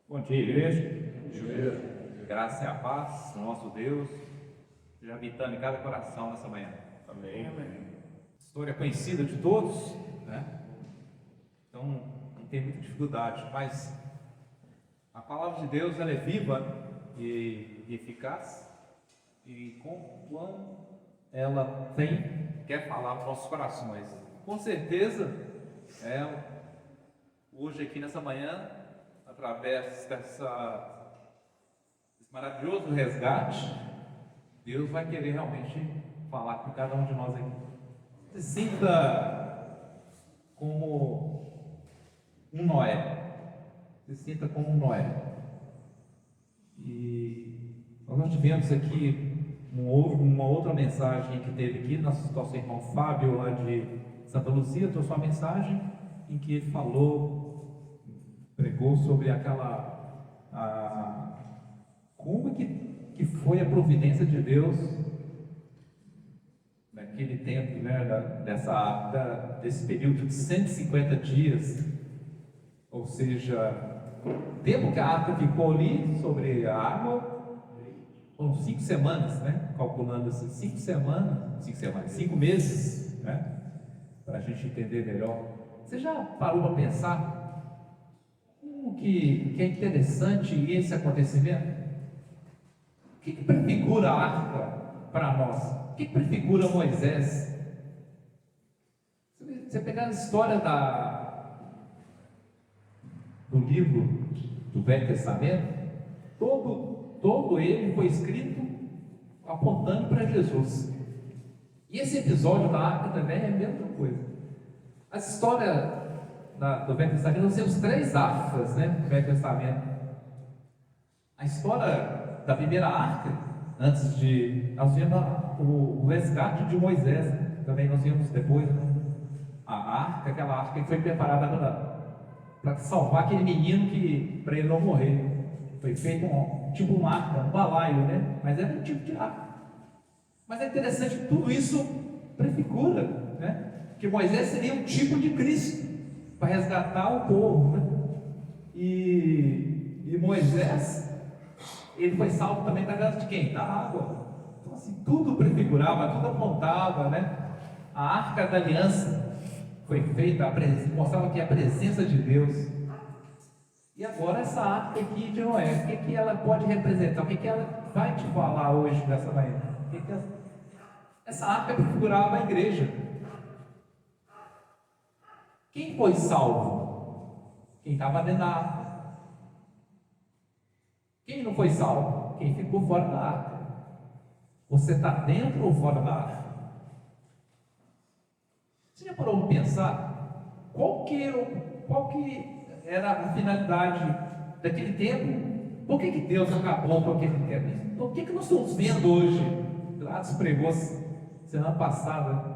Bom dia, igreja. Graça e a paz do nosso Deus esteja habitando em cada coração nessa manhã. Amém. História conhecida de todos, né? Então não tem muita dificuldade, mas a palavra de Deus ela é viva e eficaz, e quando ela quer falar nos nossos corações. Com certeza, hoje aqui nessa manhã, através desse maravilhoso resgate, Deus vai querer realmente falar com cada um de nós aqui. Se sinta como um Noé. Se sinta como um Noé. E nós tivemos aqui uma outra mensagem que teve aqui, nosso irmão Fábio, lá de Santa Luzia, trouxe uma mensagem em que ele pregou sobre como que foi a providência de Deus naquele tempo, né, desse período de 150 dias, ou seja, o tempo que a arca ficou ali sobre a água, foram 5 semanas, né, calculando assim, 5 meses, né, para a gente entender melhor. Você já parou para pensar como que é interessante esse acontecimento? O que prefigura a arca para nós? O que prefigura Moisés? Você pegar a história do livro do Velho Testamento, todo ele foi escrito apontando para Jesus. E esse episódio da arca também é a mesma coisa. A história do Velho Testamento, nós temos 3 arcas, né, no Velho Testamento. A história da primeira arca, nós vimos o resgate de Moisés, também nós vimos depois, né? Aquela arca que foi preparada para salvar aquele menino para ele não morrer. Foi feito tipo uma arca, um balaio, né? Mas era um tipo de arca. Mas é interessante que tudo isso prefigura, né, que Moisés seria um tipo de Cristo para resgatar o povo, né? E Moisés, ele foi salvo também da graça de quem? Da água. Então assim, tudo prefigurava, tudo apontava, né? A arca da aliança foi feita, mostrava que a presença de Deus. E agora essa arca aqui de Noé, o que ela pode representar? O que ela vai te falar hoje nessa manhã? Essa arca prefigurava a igreja. Quem foi salvo? Quem estava dentro da arca. Quem não foi salvo? Quem ficou fora da arca. Você está dentro ou fora da arca? Você já parou para pensar qual que era a finalidade daquele tempo? Por que Deus acabou com aquele tempo? O que nós estamos vendo hoje? Pilatos pregou semana passada.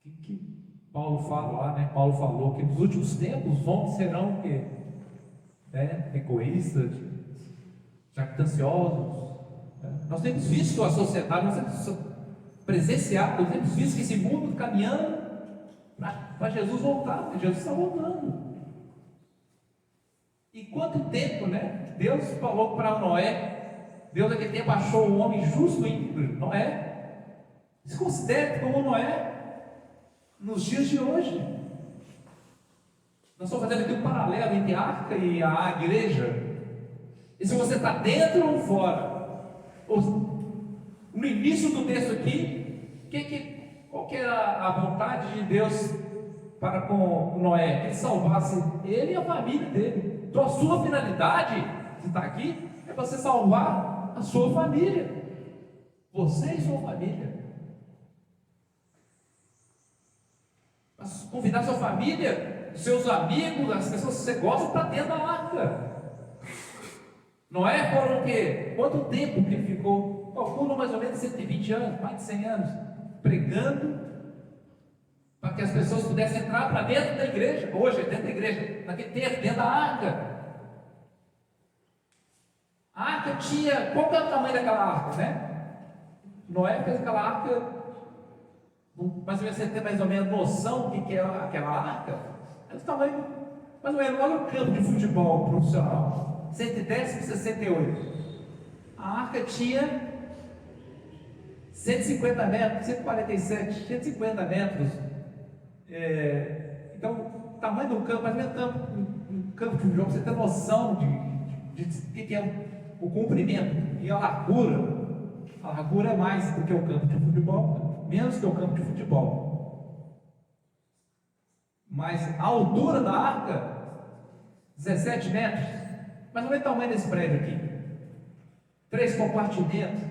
O que Paulo fala lá, né? Paulo falou que nos últimos tempos os homens serão o quê? Egoístas, jactanciosos. Nós temos visto a sociedade, nós temos presenciado, nós temos visto esse mundo caminhando para Jesus voltar, porque Jesus está voltando. E quanto tempo, né? Deus falou para Noé, Deus naquele tempo achou um homem justo e íntegro, Noé. Se considere como Noé nos dias de hoje. Nós estamos fazendo aqui um paralelo entre a arca e a igreja. E se você está dentro ou fora? No início do texto aqui, qual que era a vontade de Deus para com Noé? Que ele salvasse ele e a família dele. Então a sua finalidade de estar aqui é para você salvar a sua família. Você e sua família. Para convidar sua família, seus amigos, as pessoas que você gosta para dentro da arca. Noé foram o quê? Quanto tempo que ele ficou? Calcula mais ou menos 120 anos, mais de 100 anos, pregando para que as pessoas pudessem entrar para dentro da igreja. Hoje, dentro da igreja, naquele tempo, dentro da arca. A arca tinha, qual que era o tamanho daquela arca, né? Noé fez aquela arca, mais ou menos você tem mais ou menos noção do que é aquela arca? É do tamanho Mais ou menos, olha o campo de futebol profissional, 110 por 68. A arca tinha 150 metros, 147, 150 metros. Então, o tamanho do campo, mais ou menos um campo de futebol, para você ter noção de que é o comprimento e a largura. A largura é mais do que o campo de futebol, menos que o campo de futebol. Mas a altura da arca, 17 metros, mais ou menos o tamanho desse prédio aqui. 3 compartimentos,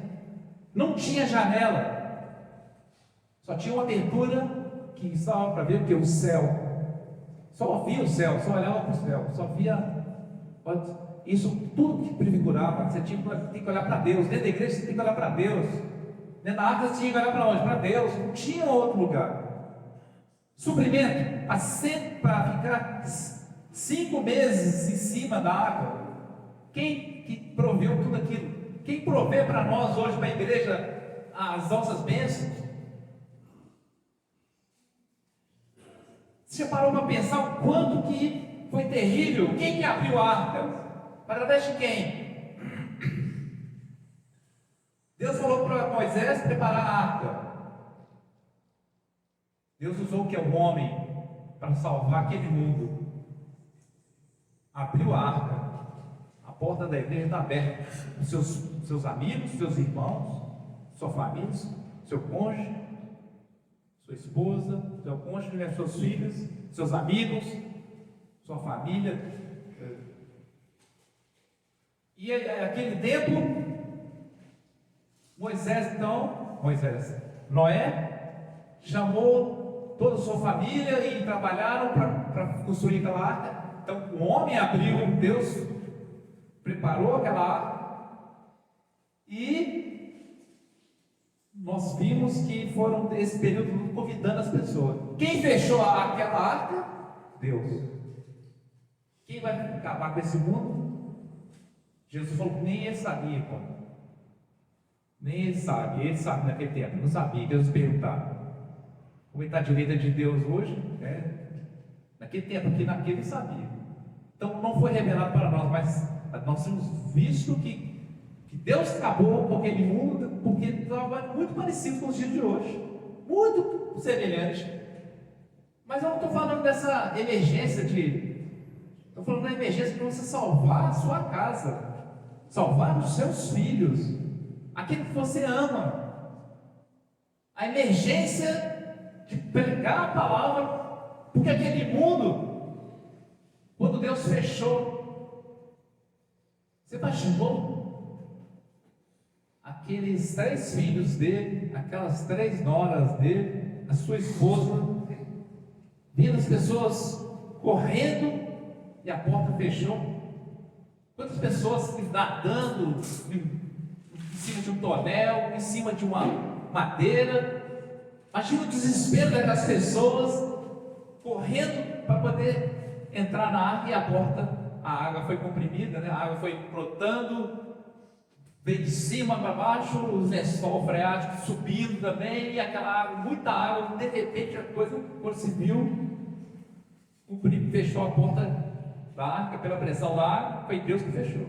não tinha janela, só tinha uma abertura que estava para ver porque o céu, só via o céu, só olhava para o céu, só via isso tudo que prefigurava. Você tem que olhar para Deus. Dentro da igreja você tem que olhar para Deus. Dentro da arca você tinha que olhar para onde? Para Deus, não tinha outro lugar. Suprimento, para ficar 5 meses em cima da água. Quem que proveu tudo aquilo? Quem provê para nós hoje, para a igreja, as nossas bênçãos? Você já parou para pensar o quanto que foi terrível? Quem que abriu a arca? Através de quem? Deus falou para Moisés preparar a arca. Deus usou o que é o homem para salvar aquele mundo. Abriu a arca. A porta da igreja está aberta. Os seus amigos, seus irmãos, sua família, seu cônjuge, sua esposa, seu cônjuge, seus filhos, seus amigos, sua família. E aquele tempo, Noé chamou toda a sua família e trabalharam para construir aquela arca. Então o homem abriu, Deus preparou aquela arca, e nós vimos que foram esse período convidando as pessoas. Quem fechou aquela arca? Deus. Quem vai acabar com esse mundo? Jesus falou que nem ele sabia como. Nem ele sabe naquele tempo, não sabia. Deus perguntava. Como ele está à direita de Deus hoje, naquele tempo, naquele ele sabia. Então não foi revelado para nós, mas nós temos visto que Deus acabou com aquele mundo, porque estava muito parecido com os dias de hoje, muito semelhante. Mas eu não estou falando dessa emergência estou falando da emergência para você salvar a sua casa, salvar os seus filhos, aquilo que você ama. A emergência de pregar a palavra, porque aquele mundo, quando Deus fechou, você imaginou aqueles 3 filhos dele, aquelas 3 noras dele, a sua esposa, vendo as pessoas correndo e a porta fechou? Quantas pessoas nadando em cima de um tonel, em cima de uma madeira? Imagina o desespero daquelas pessoas correndo para poder entrar na arca, e a porta, a água foi comprimida, a água foi brotando, veio de cima para baixo, os lençol freático subindo também, e aquela água, muita água, de repente a coisa, quando se viu, fechou a porta da arca pela pressão da água, foi Deus que fechou.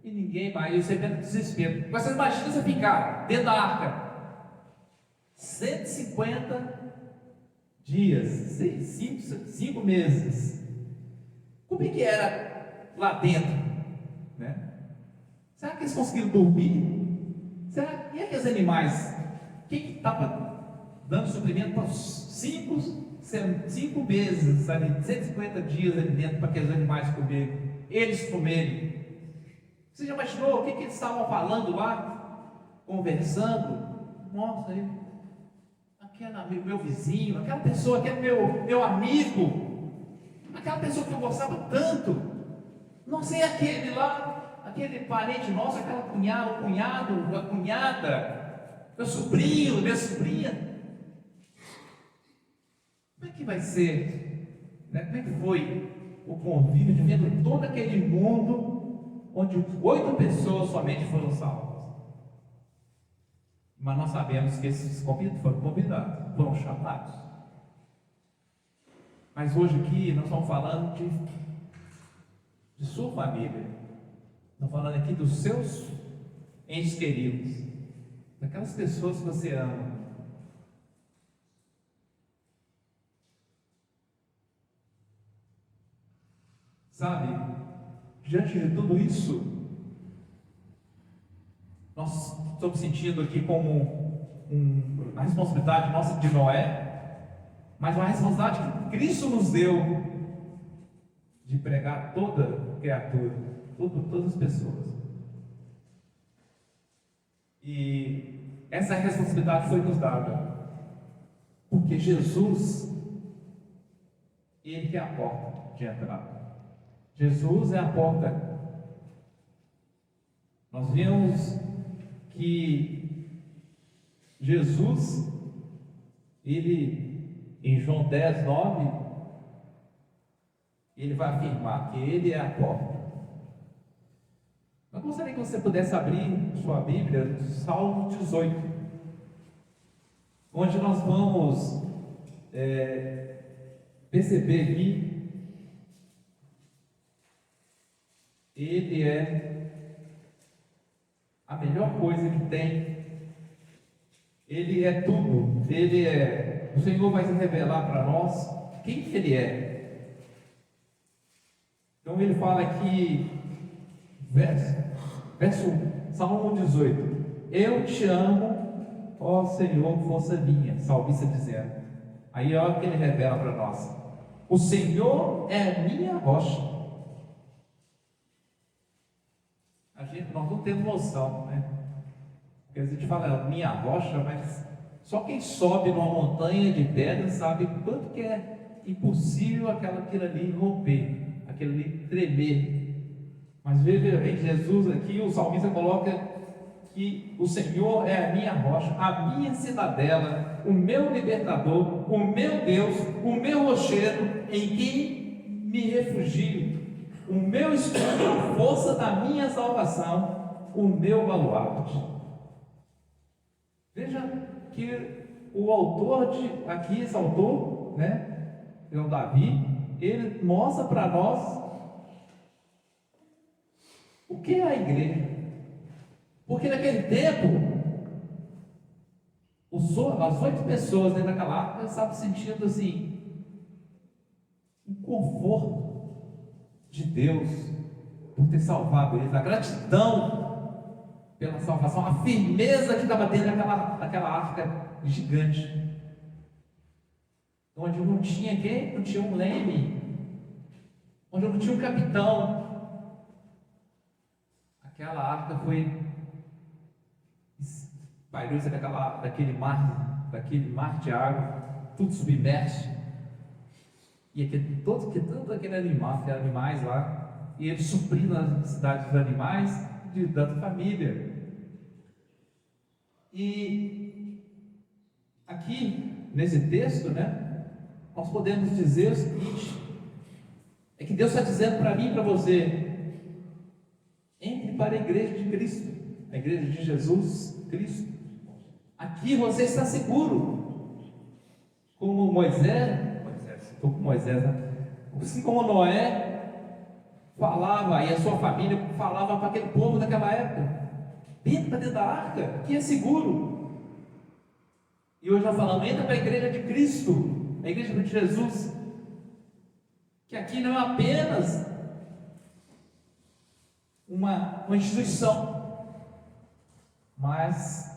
E ninguém mais, você vendo desespero. Mas você imagina você ficar dentro da arca 150 dias, 5 meses. Como é que era lá dentro? Será que eles conseguiram dormir? Será que aqueles animais? Quem estava dando suprimento para 5 meses, 150 dias ali dentro para aqueles animais comerem? Eles comerem. Você já imaginou o que eles estavam falando lá? Conversando? Nossa, aquele meu vizinho, aquela pessoa, aquele meu amigo, aquela pessoa que eu gostava tanto, não sei, aquele lá, aquele parente nosso, aquela cunhada, o cunhado, a cunhada, meu sobrinho, minha sobrinha. Como é que vai ser? Como é que foi o convívio de vendo todo aquele mundo onde 8 pessoas somente foram salvas? Mas nós sabemos que esses convidados foram chamados. Mas hoje aqui nós estamos falando de sua família. Estamos falando aqui dos seus entes queridos, daquelas pessoas que você ama. Sabe, diante de tudo isso, nós estamos sentindo aqui como a responsabilidade nossa de Noé, mas uma responsabilidade que Cristo nos deu de pregar toda criatura, todas as pessoas. E essa responsabilidade foi nos dada, porque Jesus, Ele que é a porta de entrada. Jesus é a porta. Nós vemos que Jesus, Ele, em João 10, 9, Ele vai afirmar que Ele é a porta. Eu gostaria que você pudesse abrir sua Bíblia, Salmo 18, onde nós vamos perceber aqui, Ele é a melhor coisa que tem, Ele é tudo, o Senhor vai se revelar para nós quem que Ele é. Então Ele fala aqui, verso 1, Salmo 18: eu te amo, ó Senhor, força minha, salmista dizendo. Aí olha o que Ele revela para nós: o Senhor é minha rocha. Nós não temos noção, né? Porque a gente fala minha rocha, mas só quem sobe numa montanha de pedra sabe quanto que é impossível aquilo ali romper, aquilo ali tremer. Mas veja bem, Jesus aqui, o salmista coloca que o Senhor é a minha rocha, a minha cidadela, o meu libertador, o meu Deus, o meu rochedo, em quem me refugio, o meu escudo, a força da minha salvação, o meu baluarte. Veja que o autor aqui, esse autor, né, é o Davi, ele mostra para nós o que é a igreja. Porque naquele tempo, as 8 pessoas dentro daquela arca estavam sentindo assim, um conforto de Deus por ter salvado eles, a gratidão pela salvação, a firmeza que estava dentro daquela arca gigante, onde não tinha quem? Não tinha um leme, onde não tinha um capitão. Aquela arca foi espalhou-se daquele mar de água, tudo submerso. E tanto aquele animais lá, e ele suprindo as necessidades dos animais e da família. E aqui, nesse texto, né, nós podemos dizer o seguinte: é que Deus está dizendo para mim e para você: entre para a igreja de Cristo, a igreja de Jesus Cristo. Aqui você está seguro, como Moisés, né? Assim como Noé falava, e a sua família falava para aquele povo daquela época: entra da arca, que é seguro. E hoje nós falamos: entra para a igreja de Cristo, a igreja de Jesus, que aqui não é apenas uma instituição, mas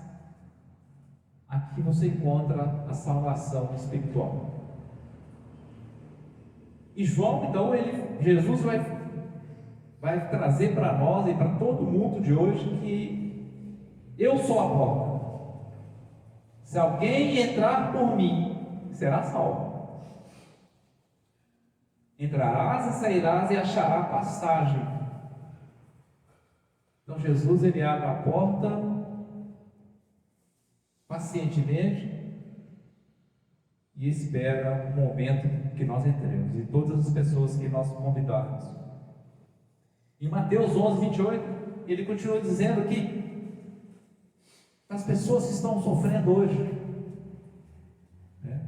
aqui você encontra a salvação espiritual. E João, então, Jesus vai trazer para nós e para todo mundo de hoje que eu sou a porta. Se alguém entrar por mim, será salvo. Entrarás e sairás e achará passagem. Então Jesus, ele abre a porta pacientemente e espera o momento que nós entremos, e todas as pessoas que nós convidarmos. Em Mateus 11, 28, ele continua dizendo que as pessoas que estão sofrendo hoje, né,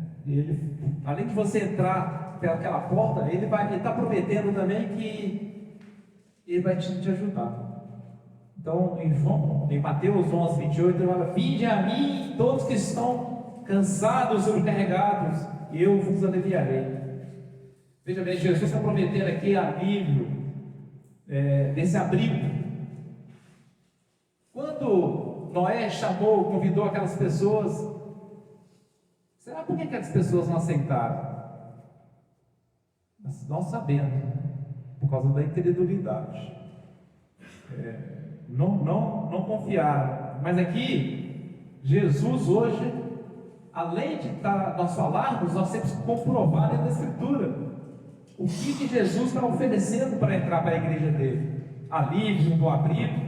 além de você entrar pelaquela porta, ele está prometendo também que ele vai te ajudar. Então, em Mateus 11, 28, ele fala: vinde a mim todos que estão cansados, sobrecarregados, e eu vos aliviarei. Veja bem, Jesus está prometendo aqui alívio desse abrigo. Quando Noé convidou aquelas pessoas, será por que aquelas pessoas não aceitaram? Nós sabemos, por causa da incredulidade. Não confiaram. Mas aqui, Jesus hoje, além de nós falarmos, nós temos que comprovar na Escritura o que Jesus está oferecendo para entrar para a igreja dele: alívio do abrigo,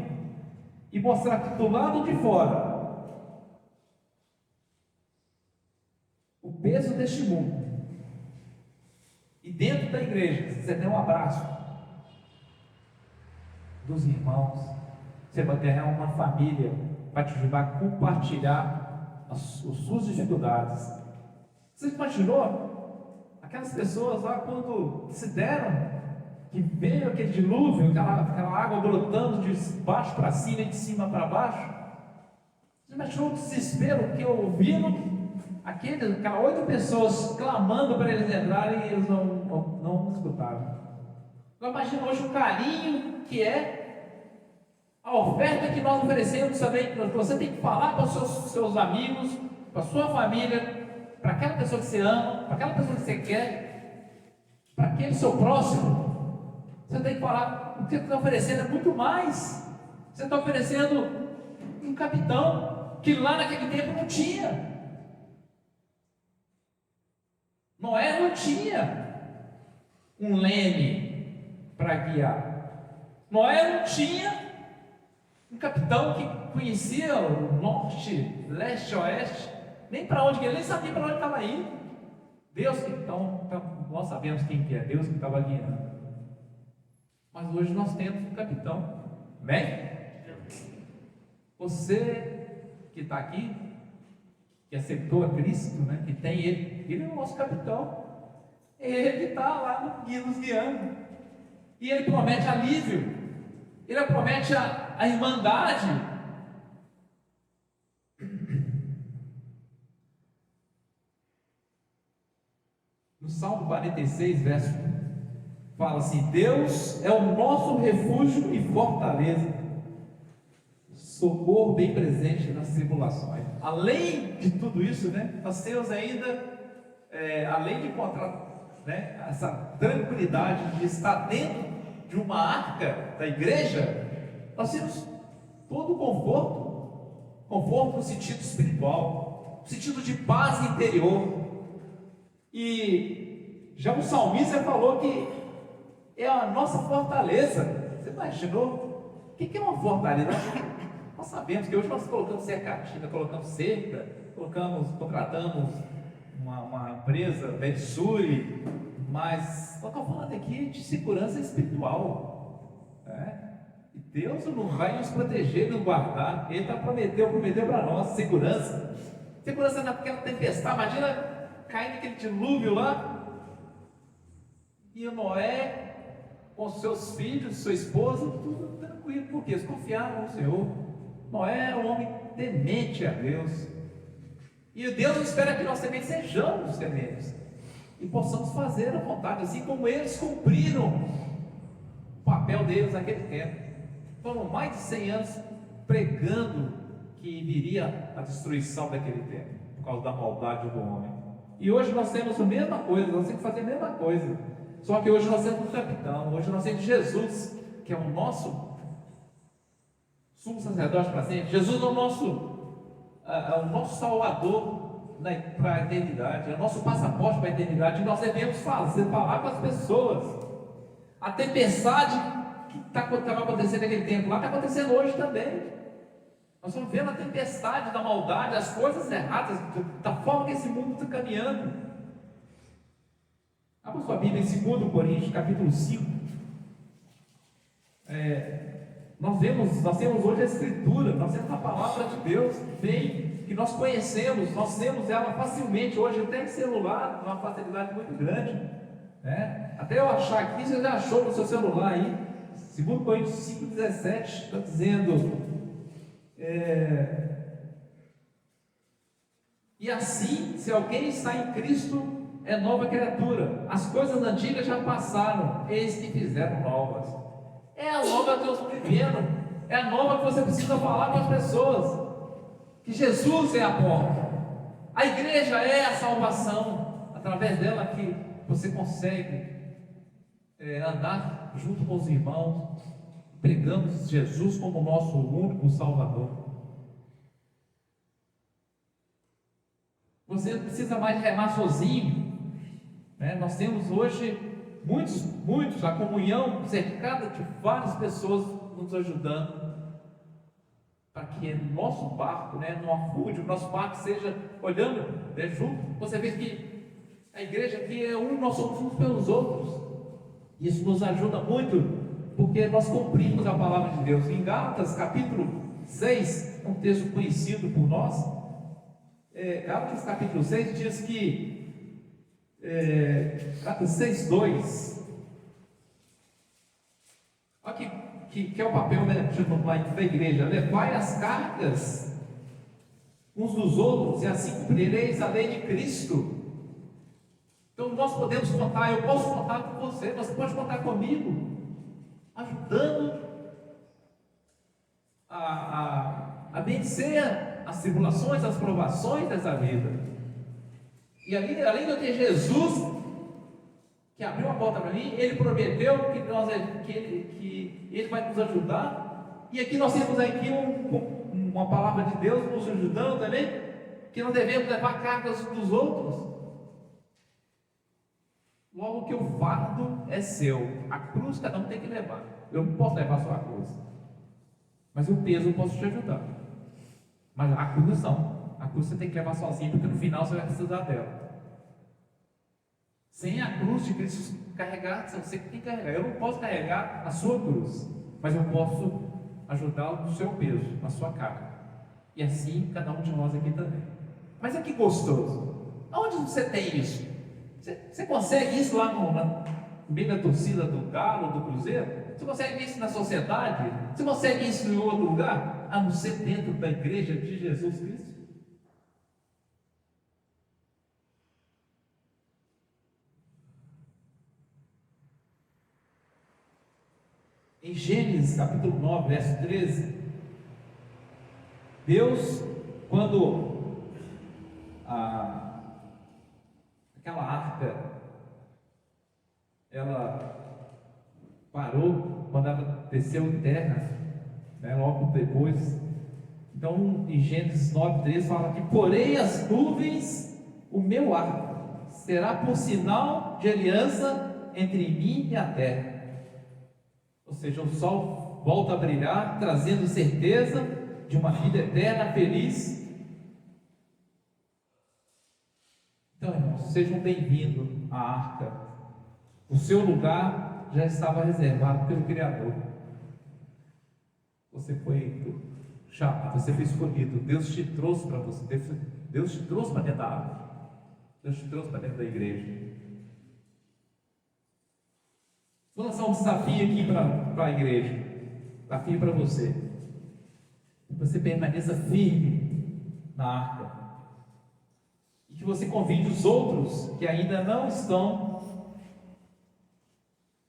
e mostrar que do lado de fora o peso deste mundo, e dentro da igreja você tem um abraço dos irmãos, você vai ter uma família para te ajudar a compartilhar as suas dificuldades. Você imaginou aquelas pessoas lá, quando se deram, que veio aquele dilúvio, aquela água brotando de baixo para cima e de cima para baixo? Você imaginou o desespero que ouviram aquelas 8 pessoas clamando para eles entrarem, e eles não escutaram? Agora imagina hoje o carinho que é a oferta que nós oferecemos também. Você tem que falar para os seus amigos, para a sua família, para aquela pessoa que você ama, para aquela pessoa que você quer, para aquele seu próximo. Você tem que falar: o que você está oferecendo é muito mais. Você está oferecendo um capitão que lá naquele tempo não tinha. Noé não tinha um leme para guiar. Noé não tinha um capitão que conhecia o norte, leste, oeste, nem para onde, ele nem sabia para onde estava indo. Deus, então, nós sabemos quem que é Deus que estava guiando. Mas hoje nós temos um capitão. Amém? Você que está aqui, que aceitou a Cristo, né, que tem Ele é o nosso capitão. Ele que está lá nos guiando. E Ele promete alívio. Ele promete a irmandade. No Salmo 46, verso 1, fala assim: Deus é o nosso refúgio e fortaleza, socorro bem presente nas tribulações. Além de tudo isso, né, nós temos ainda, além de encontrar, né, essa tranquilidade de estar dentro de uma arca da igreja, nós temos todo o conforto no sentido espiritual, no sentido de paz interior. E já o salmista falou que é a nossa fortaleza. Você imaginou? O que é uma fortaleza? Nós sabemos que hoje nós colocamos cercatina, colocamos cerca, contratamos uma empresa, Vetsuri, mas nós estamos falando aqui de segurança espiritual. E Deus não vai nos proteger, nos guardar. Ele prometeu para nós segurança. Segurança naquela tempestade. Imagina caindo aquele dilúvio lá, e o Noé com seus filhos, sua esposa, tudo tranquilo, porque eles confiavam no Senhor. Noé era um homem temente a Deus, e Deus espera que nós também sejamos tementes e possamos fazer a vontade, assim como eles cumpriram o papel deles naquele tempo. Foram mais de 100 anos pregando que viria a destruição daquele tempo, por causa da maldade do homem. E hoje nós temos a mesma coisa, nós temos que fazer a mesma coisa. Só que hoje nós temos um capitão, hoje nós temos Jesus, que é o nosso sumo sacerdote para sempre. Jesus é o nosso salvador para a eternidade, é o nosso passaporte para a eternidade. E nós devemos falar com as pessoas. A tempestade que estava acontecendo naquele tempo lá, está acontecendo hoje também. Nós estamos vendo a tempestade da maldade, as coisas erradas, da forma que esse mundo está caminhando. Abra sua Bíblia em 2 Coríntios, capítulo 5. Nós temos hoje a Escritura, nós temos a palavra de Deus, que nós conhecemos, nós temos ela facilmente hoje, até em celular, uma facilidade muito grande. né? Até eu achar aqui, você já achou no seu celular aí, 2 Coríntios 5,17, está dizendo, e assim, se alguém está em Cristo, é nova criatura, as coisas antigas já passaram, eis que fizeram novas. É a nova que eu estou vivendo, é a nova que você precisa falar com as pessoas, que Jesus é a porta, a igreja é a salvação, através dela que você consegue andar junto com os irmãos, pregando Jesus como nosso único Salvador. Você não precisa mais remar sozinho, né? Nós temos hoje muitos, a comunhão cercada de várias pessoas nos ajudando, para que nosso barco, no afude, o nosso barco seja olhando junto. Você vê que a igreja aqui nós somos uns pelos outros. Isso nos ajuda muito, porque nós cumprimos a palavra de Deus. Em Gálatas capítulo 6, um texto conhecido por nós, Gálatas capítulo 6 diz que, Gálatas 6:2, olha que é o papel da igreja: levai as cargas uns dos outros, e assim cumprireis a lei de Cristo. Então nós podemos contar, eu posso contar com você, você pode contar comigo, ajudando a vencer as tribulações, as provações dessa vida. E além de eu ter Jesus, que abriu a porta para mim, Ele prometeu que Ele vai nos ajudar. E aqui nós temos aqui uma palavra de Deus nos ajudando também, que nós devemos levar cargas dos outros. Logo que o fardo é seu, a cruz cada um tem que levar. Eu não posso levar só a cruz, mas o peso eu posso te ajudar. Mas a cruz não, a cruz você tem que levar sozinho, porque no final você vai precisar dela. Sem a cruz de Cristo carregar, você que tem que carregar. Eu não posso carregar a sua cruz, mas eu posso ajudá-lo no seu peso, na sua carga. E assim cada um de nós aqui também. Mas é que gostoso. Aonde você tem isso? Você consegue isso lá no meio da torcida do Galo, do Cruzeiro? Você consegue isso na sociedade? Você consegue isso em outro lugar? A não ser dentro da igreja de Jesus Cristo? Em Gênesis capítulo 9, verso 13, Deus, quando aquela arca, ela parou, quando ela desceu em terra, logo depois. Então, em Gênesis 9:13 fala que porém as nuvens, o meu arco, será por sinal de aliança entre mim e a terra. Ou seja, o sol volta a brilhar, trazendo certeza de uma vida eterna, feliz. Então, irmãos, sejam bem-vindos à arca. O seu lugar já estava reservado pelo Criador. Você foi chamado, você foi escolhido. Deus te trouxe para você. Deus te trouxe para dentro da árvore. Deus te trouxe para dentro da igreja. Vou lançar um desafio aqui para a igreja. Desafio para você. Você permaneça firme na arca. E que você convide os outros que ainda não estão,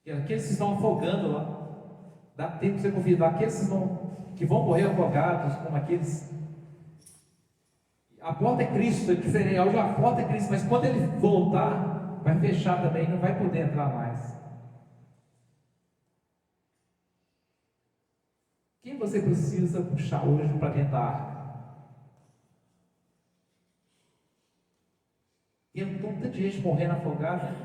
aqueles que estão afogando lá. Dá tempo de você convidar aqueles que vão morrer afogados, como aqueles. A porta é Cristo, é diferente. Hoje a porta é Cristo, mas quando ele voltar, vai fechar também, não vai poder entrar mais. Quem você precisa puxar hoje para dentro da arca? Tem tanta gente morrendo afogada.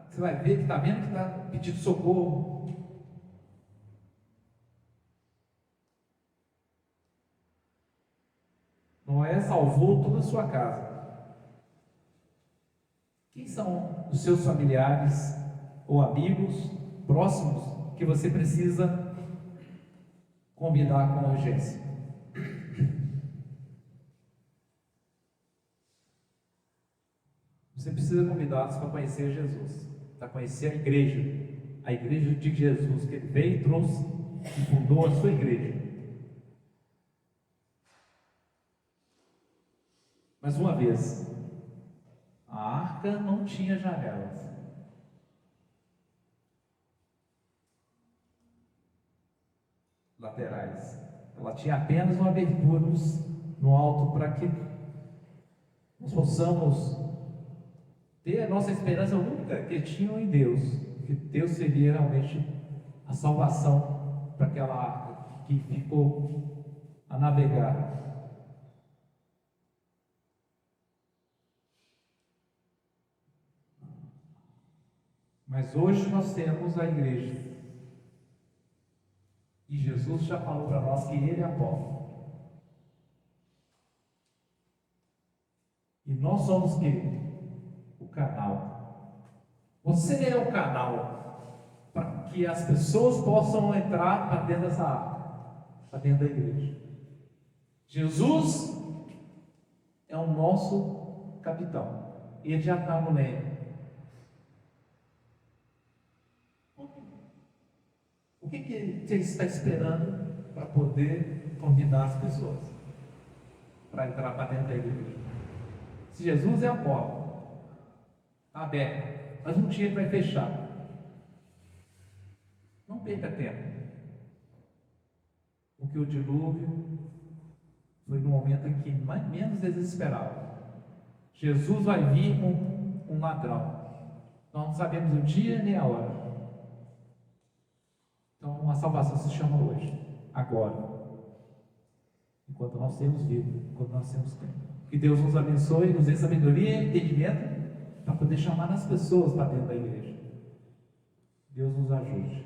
Você vai ver que está vendo que está pedindo socorro. Noé salvou toda a sua casa. Quem são os seus familiares ou amigos próximos que você precisa convidar com urgência? Você precisa precisa convidá-los para conhecer Jesus, para conhecer a igreja de Jesus, que ele veio e trouxe e fundou a sua igreja. Mais uma vez, a arca não tinha janelas. Laterais. Ela tinha apenas uma abertura no alto para que nós possamos ter a nossa esperança única que tinha em Deus, que Deus seria realmente a salvação para aquela arca que ficou a navegar. Mas hoje nós temos a igreja. E Jesus já falou para nós que Ele é a porta. E nós somos o quê? O canal. Você é o canal para que as pessoas possam entrar para dentro dessa arca, para dentro da igreja. Jesus é o nosso capitão. Ele já está no leme. O que você está esperando para poder convidar as pessoas para entrar para dentro da igreja? Se Jesus é a porta, está aberta, mas um dia ele vai fechar. Não perca tempo, porque o dilúvio foi no momento em que menos eles esperavam. Jesus vai vir com um ladrão. Nós não sabemos o dia nem a hora. Então a salvação se chama hoje, agora, enquanto nós temos vida, enquanto nós temos tempo. Que Deus nos abençoe, nos dê sabedoria e entendimento para poder chamar as pessoas para dentro da igreja. Deus nos ajude.